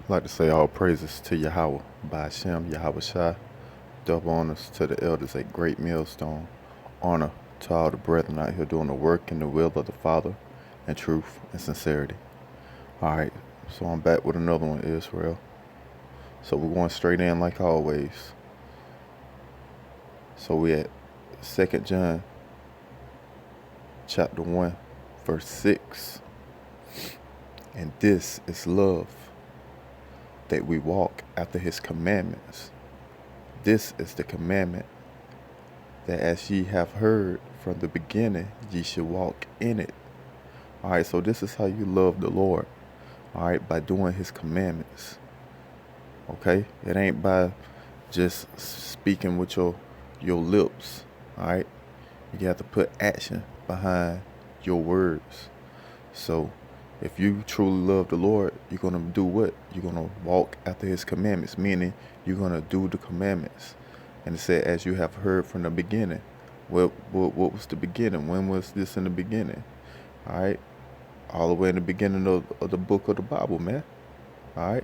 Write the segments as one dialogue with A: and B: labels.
A: I'd like to say all praises to Yahawah by Hashem, Yahawah Shai. Double honors to the elders at Great Millstone. Honor to all the brethren out here doing the work in the will of the Father in truth and sincerity. Alright, so I'm back with another one, Israel. So we're going straight in like always. So we at 2 John chapter 1, verse 6. And this is love, that we walk after his commandments. This is the commandment, that as ye have heard from the beginning, ye should walk in it. Alright, so this is how you love the Lord. Alright, by doing his commandments. Okay? It ain't by just speaking with your lips. Alright? You have to put action behind your words. So if you truly love the Lord, you're going to do what? You're going to walk after his commandments, meaning you're going to do the commandments. And it said, as you have heard from the beginning. What was the beginning? When was this in the beginning? All right? All the way in the beginning of the book of the Bible, man. All right?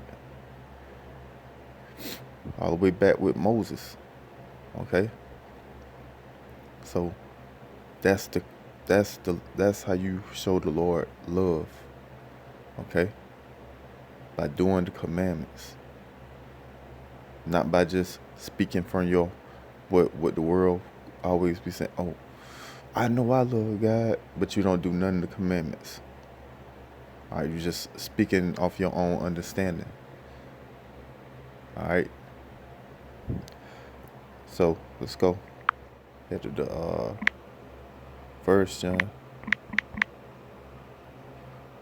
A: All the way back with Moses. Okay? So that's how you show the Lord love. Okay? By doing the commandments. Not by just speaking from your what the world always be saying, oh, I know I love God, but you don't do none of the commandments. Alright, you're just speaking off your own understanding. Alright. So let's go. Head to the 1 John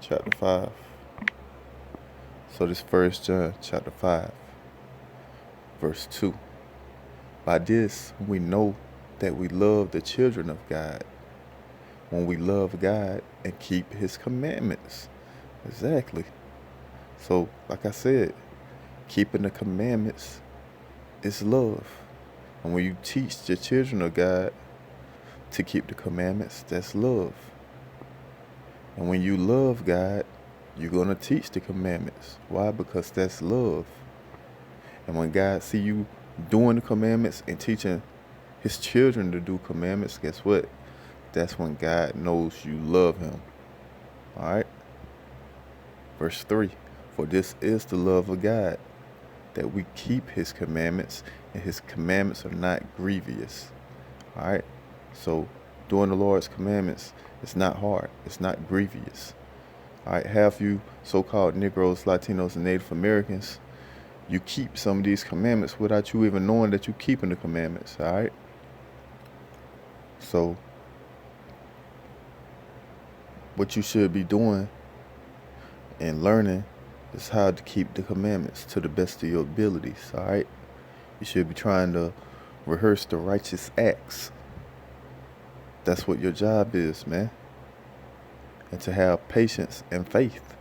A: chapter 5. So this 1 John chapter 5, verse 2. By this we know that we love the children of God, when we love God and keep his commandments. Exactly. So, like I said, keeping the commandments is love. And when you teach the children of God to keep the commandments, that's love. And when you love God, you're going to teach the commandments. Why? Because that's love. And when God see you doing the commandments and teaching his children to do commandments, guess what? That's when God knows you love him. Alright? Verse 3. For this is the love of God, that we keep his commandments, and his commandments are not grievous. Alright? So, doing the Lord's commandments, it's not hard. It's not grievous. Alright, half you so-called Negroes, Latinos, and Native Americans, you keep some of these commandments without you even knowing that you're keeping the commandments. Alright? So, what you should be doing and learning is how to keep the commandments to the best of your abilities. Alright? You should be trying to rehearse the righteous acts. That's what your job is, man. And to have patience and faith.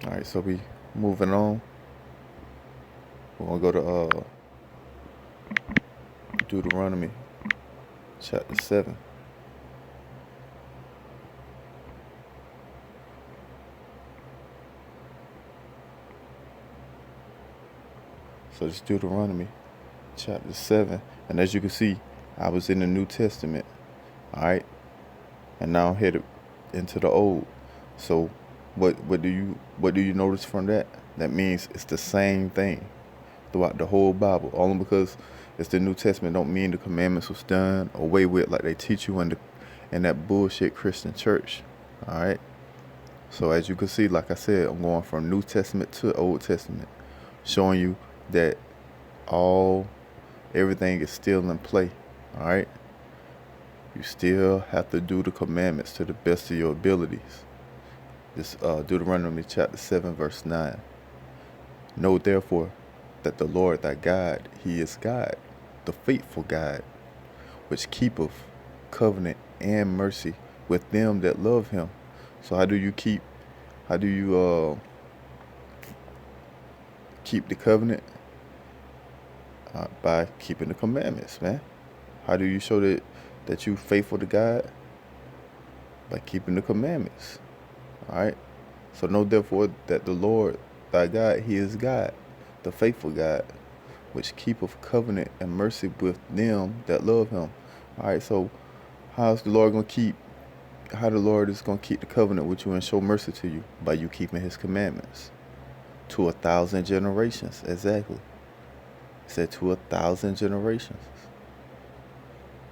A: Alright, so we moving on. We're going to go to Deuteronomy chapter 7. So it's Deuteronomy chapter 7. And as you can see, I was in the New Testament. Alright? And now I'm headed into the Old. So what do you notice from that? That means it's the same thing throughout the whole Bible. Only because it's the New Testament don't mean the commandments was done away with like they teach you in that bullshit Christian church. Alright? So as you can see, like I said, I'm going from New Testament to Old Testament, showing you that everything is still in play. Alright? You still have to do the commandments to the best of your abilities. This Deuteronomy chapter 7, verse 9. Know therefore that the Lord thy God, he is God, the faithful God, which keepeth covenant and mercy with them that love him. So how do you keep the covenant? By keeping the commandments, man. How do you show that you faithful to God? By keeping the commandments. All right. So know therefore that the Lord thy God, he is God, the faithful God, which keepeth covenant and mercy with them that love him. All right. So how's the Lord gonna keep? How the Lord is gonna keep the covenant with you and show mercy to you? By you keeping his commandments to 1,000 generations. Exactly. It said to 1,000 generations.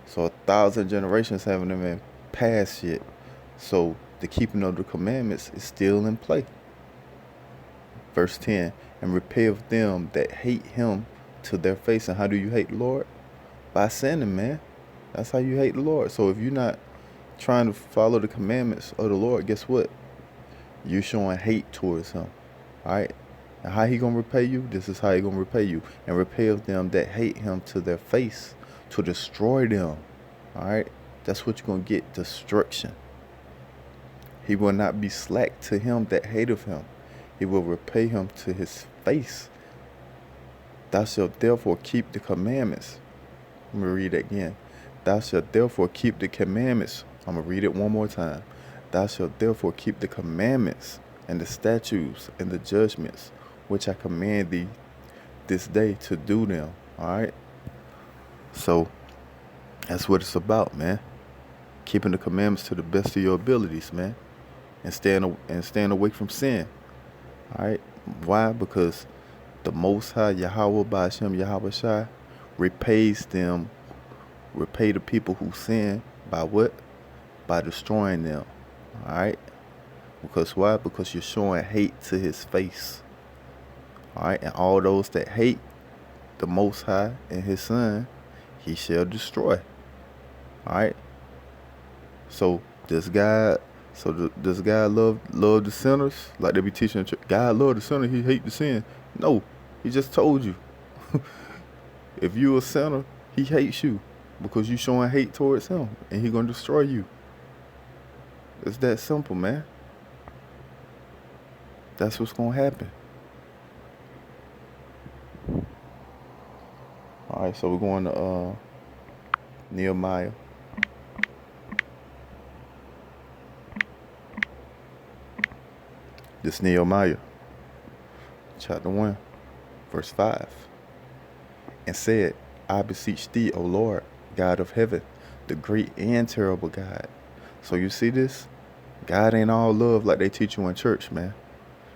A: So 1,000 generations haven't even passed yet. So the keeping of the commandments is still in play. Verse 10, and repay of them that hate him to their face. And how do you hate the Lord? By sinning, man. That's how you hate the Lord. So if you're not trying to follow the commandments of the Lord, guess what? You're showing hate towards him. All right? And how he going to repay you? This is how he going to repay you. And repay of them that hate him to their face, to destroy them. All right? That's what you're going to get, destruction. He will not be slack to him that hateth him. He will repay him to his face. Thou shalt therefore keep the commandments. Let me read it again. Thou shalt therefore keep the commandments. I'm going to read it one more time. Thou shalt therefore keep the commandments and the statutes and the judgments, which I command thee this day to do them. All right? So that's what it's about, man. Keeping the commandments to the best of your abilities, man. And staying away from sin. All right? Why? Because the Most High, Yahawah Ba'ashem Yahweh Shai, repay the people who sin by what? By destroying them. All right? Because why? Because you're showing hate to his face. All right? And all those that hate the Most High and his Son, he shall destroy. All right? So this guy love the sinners? Like they be teaching, God love the sinner, he hate the sin. No, he just told you. If you a sinner, he hates you because you showing hate towards him, and he gonna destroy you. It's that simple, man. That's what's gonna happen. All right, so we're going to Nehemiah. This Nehemiah, chapter 1, verse 5. And said, I beseech thee, O Lord, God of heaven, the great and terrible God. So you see this? God ain't all love like they teach you in church, man.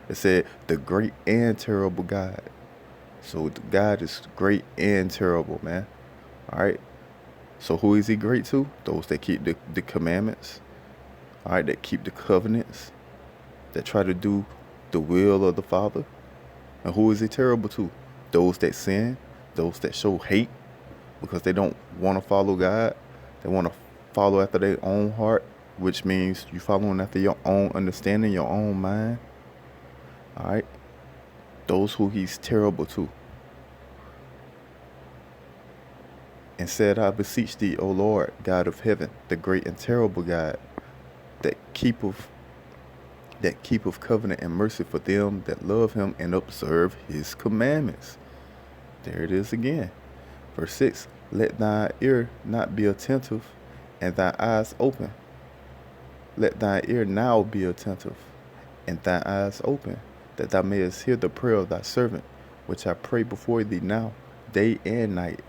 A: It said, the great and terrible God. So God is great and terrible, man. All right? So who is he great to? Those that keep the commandments. All right? That keep the covenants. That try to do the will of the Father. And who is he terrible to? Those that sin. Those that show hate because they don't want to follow God. They want to follow after their own heart, which means you following after your own understanding, your own mind. All right? Those who he's terrible to. And said, I beseech thee, O Lord, God of heaven, the great and terrible God, that keepeth covenant and mercy for them that love him and observe his commandments. There it is again. Verse 6, let thine ear not be attentive and thy eyes open. Let thine ear now be attentive and thine eyes open, that thou mayest hear the prayer of thy servant, which I pray before thee now, day and night,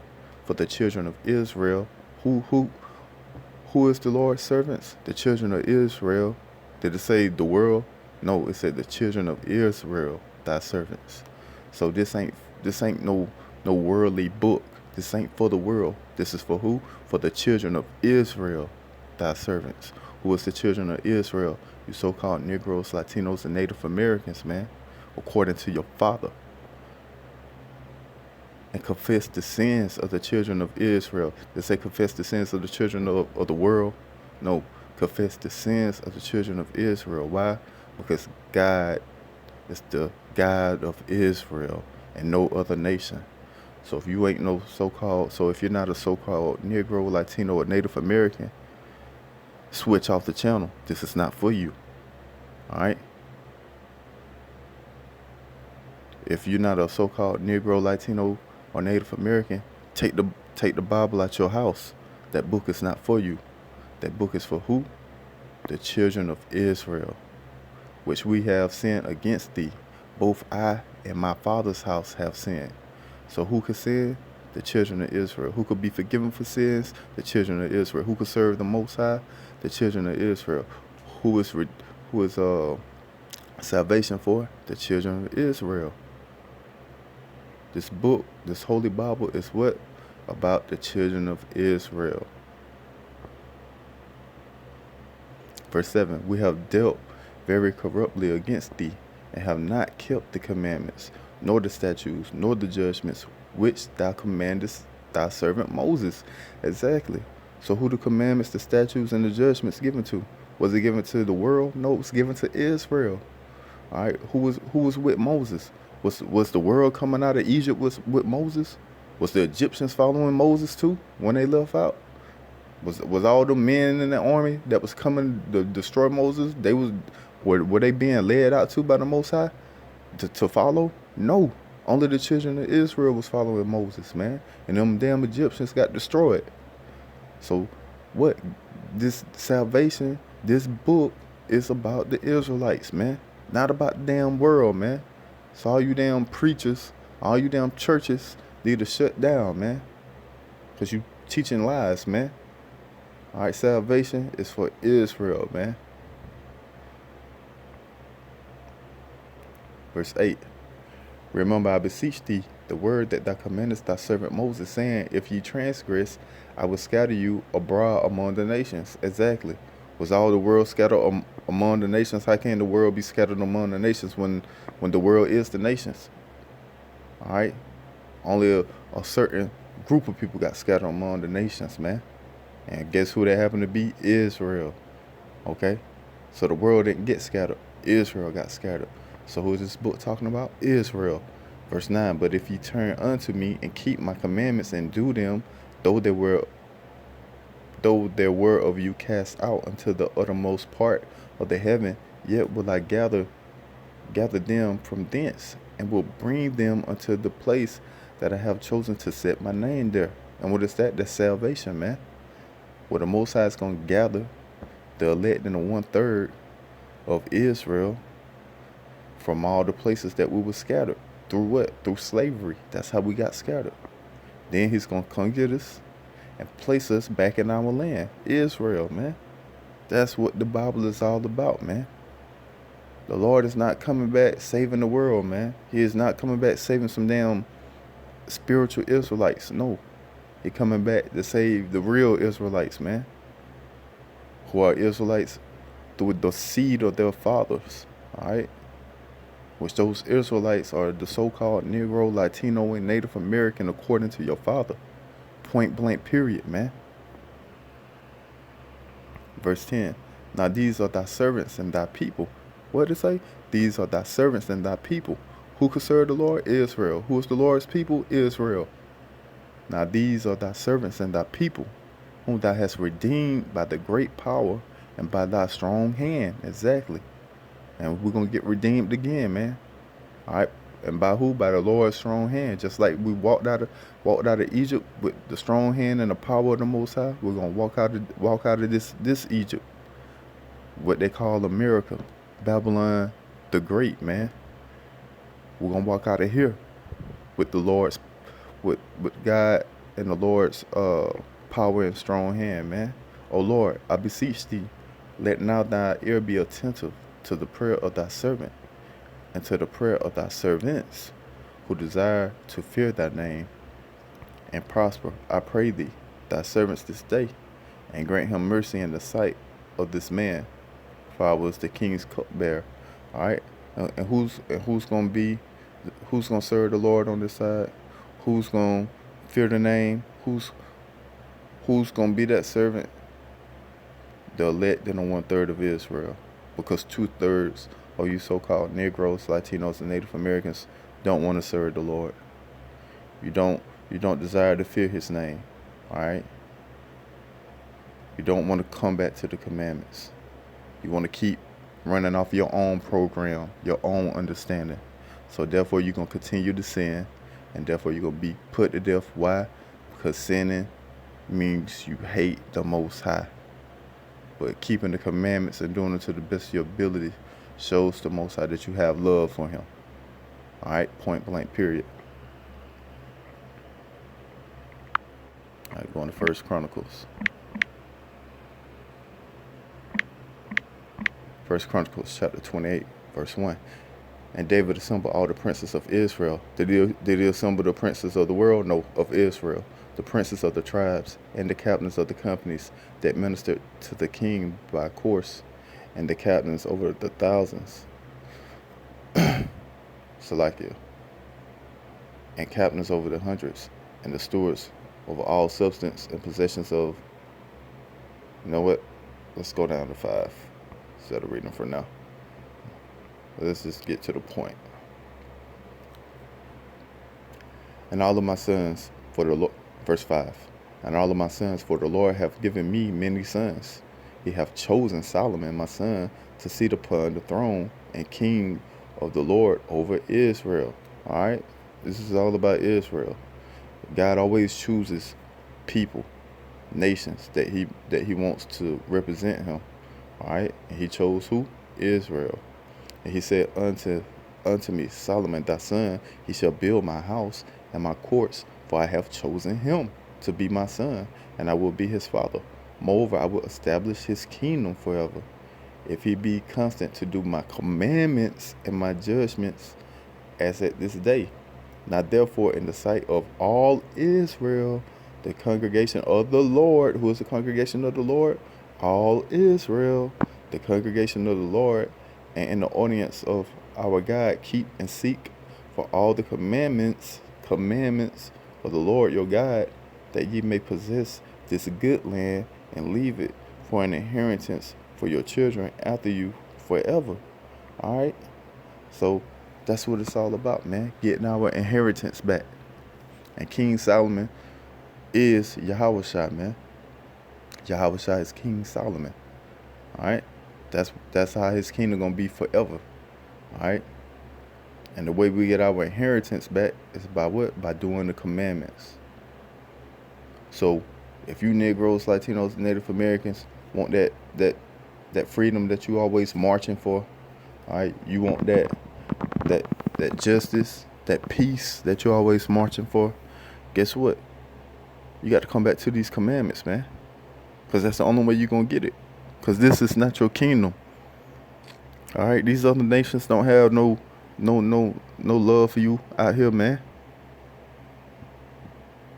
A: for the children of Israel. Who is the Lord's servants? The children of Israel. Did it say the world? No, it said the children of Israel, thy servants. So this ain't no worldly book. This ain't for the world. This is for who? For the children of Israel, thy servants. Who is the children of Israel? You so-called Negroes, Latinos, and Native Americans, man, according to your Father. And confess the sins of the children of Israel. They say confess the sins of the children of the world. No, confess the sins of the children of Israel. Why? Because God is the God of Israel and no other nation. So if you ain't if you're not a so-called Negro, Latino, or Native American, switch off the channel. This is not for you. All right? If you're not a so-called Negro, Latino, or Native American, take the Bible out your house. That book is not for you. That book is for who? The children of Israel. which we have sinned against thee. Both I and my father's house have sinned. So who could sin? The children of Israel. Who could be forgiven for sins? The children of Israel. Who could serve the Most High? The children of Israel. Who is salvation for? The children of Israel. This book, this holy Bible, is what? About the children of Israel. Verse 7, we have dealt very corruptly against thee, and have not kept the commandments, nor the statutes, nor the judgments, which thou commandest thy servant Moses. Exactly. So who the commandments, the statutes, and the judgments given to? Was it given to the world? No, it was given to Israel. All right. Who was with Moses? Was the world coming out of Egypt with Moses? Was the Egyptians following Moses too when they left out? Was all the men in the army that was coming to destroy Moses, were they being led out to by the Most High to follow? No. Only the children of Israel was following Moses, man. And them damn Egyptians got destroyed. So what? This salvation, this book is about the Israelites, man. Not about the damn world, man. So all you damn preachers, all you damn churches need to shut down, man. Because you teaching lies, man. All right, salvation is for Israel, man. Verse 8. Remember, I beseech thee, the word that thou commandest thy servant Moses, saying, if ye transgress, I will scatter you abroad among the nations. Exactly. Was all the world scattered among the nations? How can the world be scattered among the nations when the world is the nations? All right. Only a certain group of people got scattered among the nations, man. And guess who that happened to be? Israel. Okay? So the world didn't get scattered. Israel got scattered. So who is this book talking about? Israel. Verse 9, but if ye turn unto me and keep my commandments and do them, though there were of you cast out unto the uttermost part of the heaven, yet will I gather them from thence, and will bring them unto the place that I have chosen to set my name there. And what is that? That's salvation, man. Where the Most High is going to gather the elect and the 1/3 of Israel from all the places that we were scattered. Through what? Through slavery. That's how we got scattered. Then he's going to come get us and place us back in our land, Israel, man. That's what the Bible is all about, man. The Lord is not coming back saving the world, man. He is not coming back saving some damn spiritual Israelites. No. He's coming back to save the real Israelites, man. Who are Israelites through the seed of their fathers, all right? Which those Israelites are the so-called Negro, Latino, and Native American according to your father. Point blank period, man. Verse 10. Now these are thy servants and thy people. What did it say? These are thy servants and thy people. Who could serve the Lord? Israel. Who is the Lord's people? Israel. Now these are thy servants and thy people, whom thou hast redeemed by the great power and by thy strong hand. Exactly. And we're going to get redeemed again, man. All right. And by who? By the Lord's strong hand. Just like we walked out of Egypt with the strong hand and the power of the Most High, we're going to walk out of this Egypt, what they call America, Babylon the Great, man. We're going to walk out of here with the Lord's, with God and the Lord's power and strong hand, man. O Lord, I beseech thee, let now thy ear be attentive to the prayer of thy servant, and to the prayer of thy servants, who desire to fear thy name and prosper. I pray thee, thy servants this day, and grant him mercy in the sight of this man, for I was the king's cupbearer. All right, and who's gonna serve the Lord on this side? Who's gonna fear the name? Who's gonna be that servant? The elect and the 1/3 of Israel, because 2/3 of you so-called Negroes, Latinos, and Native Americans don't want to serve the Lord. You don't desire to fear His name. All right. You don't want to come back to the commandments. You want to keep running off your own program, your own understanding. So therefore, you're gonna continue to sin, and therefore you're gonna be put to death. Why? Because sinning means you hate the Most High. But keeping the commandments and doing it to the best of your ability shows the Most High that you have love for him. All right, point blank, period. All right, going to First Chronicles. First Chronicles chapter 28, verse 1. And David assembled all the princes of Israel. Did he assemble the princes of the world? No, of Israel. The princes of the tribes and the captains of the companies that ministered to the king by course, and the captains over the thousands. Salakia. And captains over the hundreds, and the stewards over all substance and possessions of. You know what? Let's go down to 5 instead of reading for now. Let's just get to the point. And all of my sons for the Lord, verse 5. And all of my sons for the Lord have given me many sons. He hath chosen Solomon my son to sit upon the throne and king of the Lord over Israel. All right, this is all about Israel. God always chooses people, nations that he wants to represent him. All right, and he chose who? Israel. And he said unto me, Solomon thy son, he shall build my house and my courts, for I have chosen him to be my son, and I will be his father. Moreover, I will establish his kingdom forever, if he be constant to do my commandments and my judgments as at this day. Now therefore, in the sight of all Israel, the congregation of the Lord, who is the congregation of the Lord? All Israel, the congregation of the Lord, and in the audience of our God, keep and seek for all the commandments of the Lord your God, that ye may possess this good land and leave it for an inheritance for your children after you forever. All right? So that's what it's all about, man. Getting our inheritance back. And King Solomon is Yahawah, man. Yahawah is King Solomon. All right? That's how his kingdom gonna be forever. All right? And the way we get our inheritance back is by what? By doing the commandments. So if you Negroes, Latinos, Native Americans want that freedom that you always marching for, all right, you want that justice, that peace that you're always marching for, guess what? You got to come back to these commandments, man. Because that's the only way you're going to get it. Because this is not your kingdom. All right, these other nations don't have no love for you out here, man.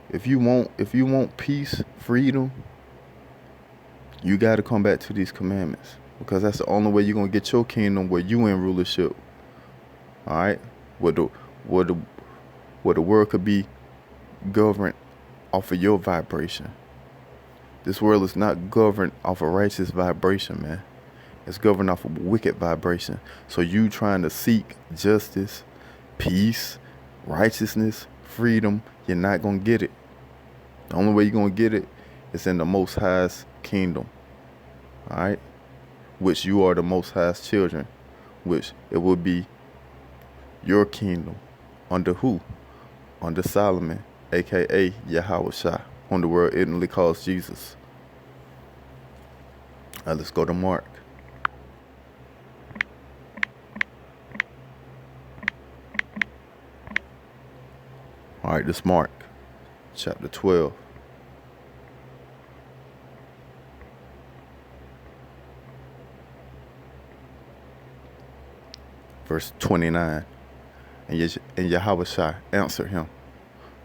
A: If you want peace, freedom, you got to come back to these commandments, because that's the only way you're gonna get your kingdom, where you in rulership. All right, where the world could be governed off of your vibration. This world is not governed off of righteous vibration, man. It's governed off of wicked vibration. So you trying to seek justice, peace, righteousness, freedom, you're not going to get it. The only way you're going to get it is in the Most High's kingdom. All right? Which you are the Most High's children. Which it will be your kingdom. Under who? Under Solomon, a.k.a. Yahawah, whom the world ignorantly calls Jesus. All right, let's go to Mark. All right, this Mark, chapter 12. Verse 29. And Yahawah answered him,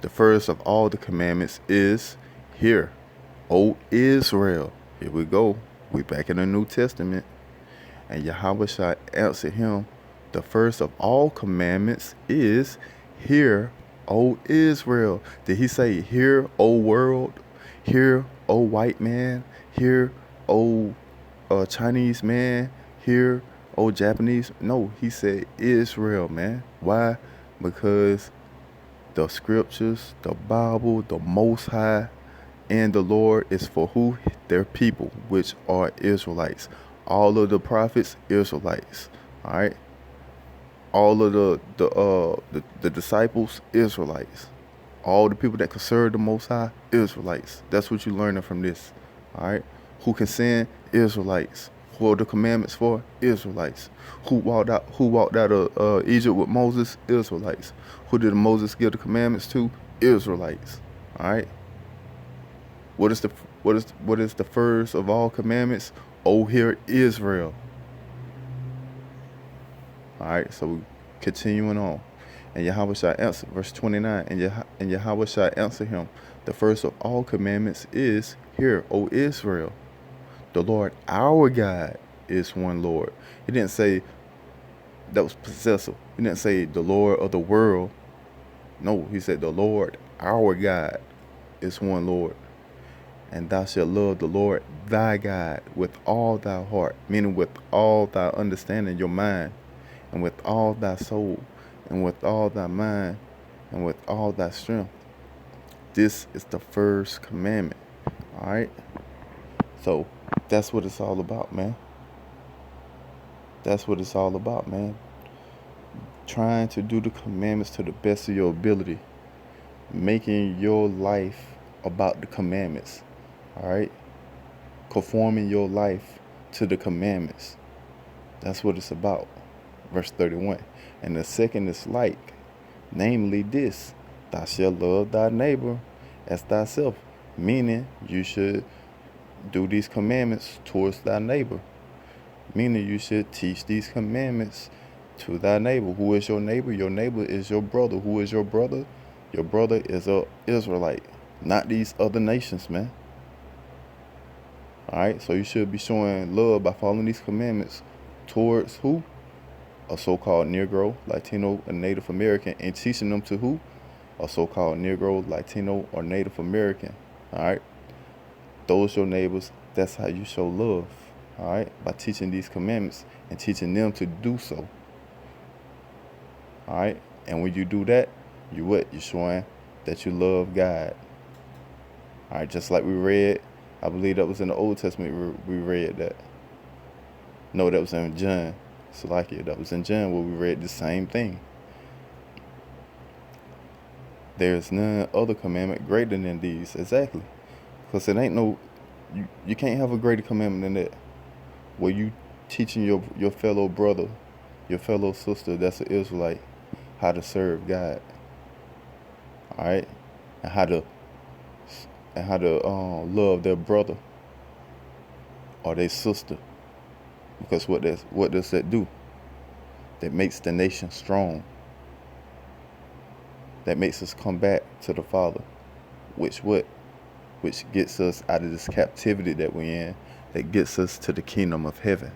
A: the first of all the commandments is, hear, O Israel. Here we go. We back in the New Testament. And Yahawah answered him, the first of all commandments is, hear, O Israel. Did he say, hear, O world? Hear, O white man? Hear, O Chinese man? Hear, O Japanese? No, he said Israel, man. Why? Because the scriptures, the Bible, the Most High, and the Lord is for who? Their people, which are Israelites. All of the prophets, Israelites. All right. All of the disciples, Israelites. All the people that could serve the Most High, Israelites. That's what you're learning from this. All right. Who can sin? Israelites. Who are the commandments for? Israelites. Who walked out of Egypt with Moses? Israelites. Who did Moses give the commandments to? Israelites. All right. What is the first of all commandments? Oh, hear Israel. All right. So we continuing on. And Yahawah shall answer, verse 29. And Yahawah shall answer him. The first of all commandments is, hear, O Israel, the Lord our God is one Lord. He didn't say that was possessive. He didn't say the Lord of the world. No, he said the Lord our God is one Lord. And thou shalt love the Lord thy God with all thy heart, meaning with all thy understanding, your mind, and with all thy soul, and with all thy mind, and with all thy strength. This is the first commandment. All right. So that's what it's all about, man. That's what it's all about, man. Trying to do the commandments to the best of your ability. Making your life about the commandments. All right. Conforming your life to the commandments. That's what it's about. Verse 31. And the second is like, namely this, thou shalt love thy neighbor as thyself. Meaning you should do these commandments towards thy neighbor. Meaning you should teach these commandments to thy neighbor. Who is your neighbor? Your neighbor is your brother. Who is your brother? Your brother is a Israelite, not these other nations, man. All right, so you should be showing love by following these commandments towards who? A so-called Negro, Latino, or Native American, and teaching them to who? A so-called Negro, Latino, or Native American. All right, those your neighbors. That's how you show love. All right, by teaching these commandments and teaching them to do so. All right, and when you do that, you what? You're showing that you love God. All right, just like we read, I believe that was in the Old Testament. We read that. No, that was in John. Salakia, that was in John where we read the same thing. There's none other commandment greater than these. Exactly. Because it ain't no, you can't have a greater commandment than that. Where you teaching your fellow brother, your fellow sister that's an Israelite, how to serve God. All right? And how to love their brother or their sister. Because what does that do? That makes the nation strong. That makes us come back to the Father. Which gets us out of this captivity that we're in. That gets us to the kingdom of heaven.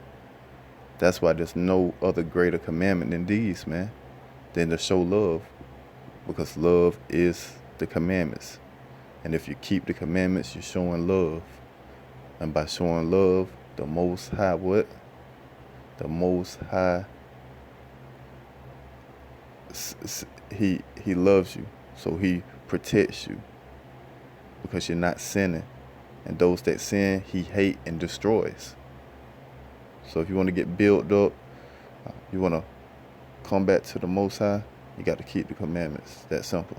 A: That's why there's no other greater commandment than these, man. Than to show love. Because love is the commandments. And if you keep the commandments, you're showing love. And by showing love, the Most High what? The Most High, he loves you. So he protects you. Because you're not sinning. And those that sin, he hates and destroys. So if you want to get built up, you want to come back to the Most High, you got to keep the commandments. That simple.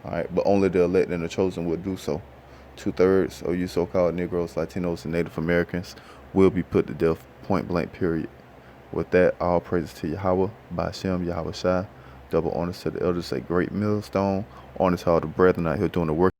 A: All right, but only the elect and the chosen will do so. 2/3 of you so-called Negroes, Latinos, and Native Americans will be put to death, point blank, period. With that, all praises to Yahawah, Ba'ashem, Yahawah Shai. Double honors to the elders at Great Millstone. Honors to all the brethren out here doing the work.